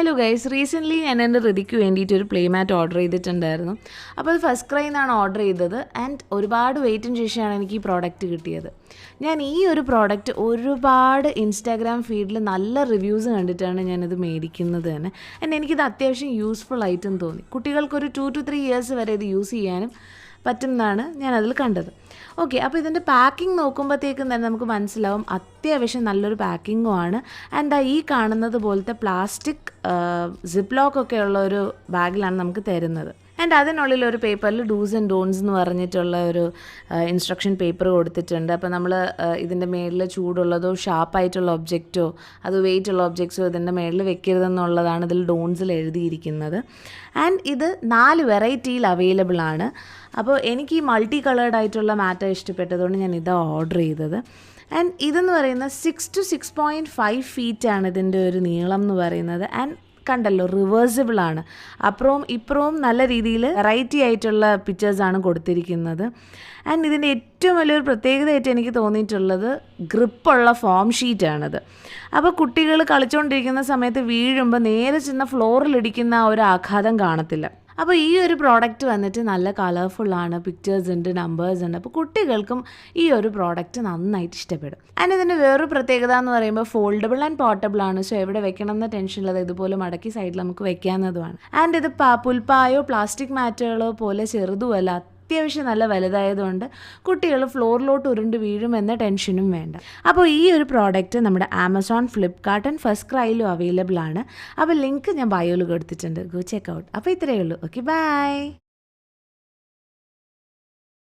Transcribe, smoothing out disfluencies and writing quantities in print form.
Hello guys, recently ഞാൻ എൻ്റെ ഋതിക്ക് വേണ്ടിയിട്ട് ഒരു പ്ലേ മാറ്റ് ഓർഡർ ചെയ്തിട്ടുണ്ടായിരുന്നു. അപ്പോൾ അത് ഫസ്റ്റ് ക്രൈയിൽ നിന്നാണ് ഓർഡർ ചെയ്തത്. ആൻഡ് ഒരുപാട് വെയിറ്റിന് ശേഷമാണ് എനിക്ക് ഈ പ്രോഡക്റ്റ് കിട്ടിയത്. ഞാൻ ഈ ഒരു പ്രോഡക്റ്റ് ഒരുപാട് ഇൻസ്റ്റാഗ്രാം ഫീഡിൽ നല്ല റിവ്യൂസ് കണ്ടിട്ടാണ് ഞാനിത് മേടിക്കുന്നത് തന്നെ. ആൻഡ് എനിക്കിത് അത്യാവശ്യം യൂസ്ഫുൾ ആയിട്ടും തോന്നി. കുട്ടികൾക്കൊരു 2 to 3 ഇയേഴ്സ് വരെ ഇത് യൂസ് ചെയ്യാനും പറ്റുന്നതാണ് ഞാനതിൽ കണ്ടത്. ഓക്കെ, അപ്പോൾ ഇതിൻ്റെ പാക്കിംഗ് നോക്കുമ്പോഴത്തേക്കും തന്നെ നമുക്ക് മനസ്സിലാവും അത്യാവശ്യം നല്ലൊരു പാക്കിങ്ങും ആണ്. ആൻഡ് ഈ കാണുന്നത് പോലത്തെ പ്ലാസ്റ്റിക് സിപ്പ് ലോക്കൊക്കെ ഉള്ള ഒരു ബാഗിലാണ് നമുക്ക് തരുന്നത്. ആൻഡ് അതിനുള്ളിൽ ഒരു പേപ്പറിൽ ഡൂസ് ആൻഡ് ഡോൺസ് എന്ന് പറഞ്ഞിട്ടുള്ള ഒരു ഇൻസ്ട്രക്ഷൻ പേപ്പർ കൊടുത്തിട്ടുണ്ട്. അപ്പോൾ നമ്മൾ ഇതിൻ്റെ മേളിൽ ചൂടുള്ളതോ ഷാർപ്പായിട്ടുള്ള ഒബ്ജക്റ്റോ അത് വെയിറ്റ് ഉള്ള ഒബ്ജക്ട്സോ ഇതിൻ്റെ മേളിൽ വെക്കരുതെന്നുള്ളതാണ് ഇതിൽ ഡോൺസിൽ എഴുതിയിരിക്കുന്നത്. ആൻഡ് ഇത് 4 വെറൈറ്റിയിൽ അവൈലബിൾ ആണ്. അപ്പോൾ എനിക്ക് ഈ മൾട്ടി കളേർഡ് ആയിട്ടുള്ള മാറ്റർ ഇഷ്ടപ്പെട്ടതുകൊണ്ട് ഞാൻ ഇതാണ് ഓർഡർ ചെയ്തത്. ആൻഡ് ഇതെന്ന് പറയുന്നത് 6 to 6.5 ഫീറ്റാണ് ഇതിൻ്റെ ഒരു നീളം എന്ന് പറയുന്നത്. ആൻഡ് കണ്ടല്ലോ, റിവേഴ്സിബിളാണ്. അപ്പുറവും ഇപ്പുറവും നല്ല രീതിയിൽ വെറൈറ്റി ആയിട്ടുള്ള പിക്ചേഴ്സാണ് കൊടുത്തിരിക്കുന്നത്. ആൻഡ് ഇതിൻ്റെ ഏറ്റവും വലിയൊരു പ്രത്യേകതയായിട്ട് എനിക്ക് തോന്നിയിട്ടുള്ളത് ഗ്രിപ്പുള്ള ഫോം ഷീറ്റാണിത്. അപ്പോൾ കുട്ടികൾ കളിച്ചുകൊണ്ടിരിക്കുന്ന സമയത്ത് വീഴുമ്പോൾ നേരെ ചെന്ന ഫ്ലോറിലിടിക്കുന്ന ഒരു ആഘാതം കാണത്തില്ല. അപ്പോൾ ഈ ഒരു പ്രോഡക്റ്റ് വന്നിട്ട് നല്ല കളർഫുള്ളാണ്, പിക്ചേഴ്സ് ഉണ്ട്, നമ്പേഴ്സ് ഉണ്ട്. അപ്പോൾ കുട്ടികൾക്കും ഈ ഒരു പ്രോഡക്റ്റ് നന്നായിട്ട് ഇഷ്ടപ്പെടും. ആൻഡ് ഇതിൻ്റെ വേറൊരു പ്രത്യേകത എന്ന് പറയുമ്പോൾ ഫോൾഡബിൾ ആൻഡ് പോർട്ടബിൾ ആണ്. സോ എവിടെ വെക്കണം എന്ന ടെൻഷനുള്ളത് ഇതുപോലെ മടക്കി സൈഡിൽ നമുക്ക് വെക്കാവുന്നതുമാണ്. ആൻഡ് ഇത് പുൽപ്പായോ പ്ലാസ്റ്റിക് മാറ്റുകളോ പോലെ ചെറുതുമല്ല, അത്യാവശ്യം നല്ല വലുതായതുകൊണ്ട് കുട്ടികൾ ഫ്ലോറിലോട്ട് ഉരുണ്ട് വീഴുമെന്ന ടെൻഷനും വേണ്ട. അപ്പോൾ ഈ ഒരു പ്രോഡക്റ്റ് നമ്മുടെ ആമസോൺ, ഫ്ലിപ്കാർട്ട് ആൻഡ് ഫസ്റ്റ് ക്രൈയിലും അവൈലബിൾ ആണ്. അപ്പോൾ ലിങ്ക് ഞാൻ ബയോയിൽ കൊടുത്തിട്ടുണ്ട്. Go check out. അപ്പോൾ ഇത്രയേ ഉള്ളൂ. Okay, by.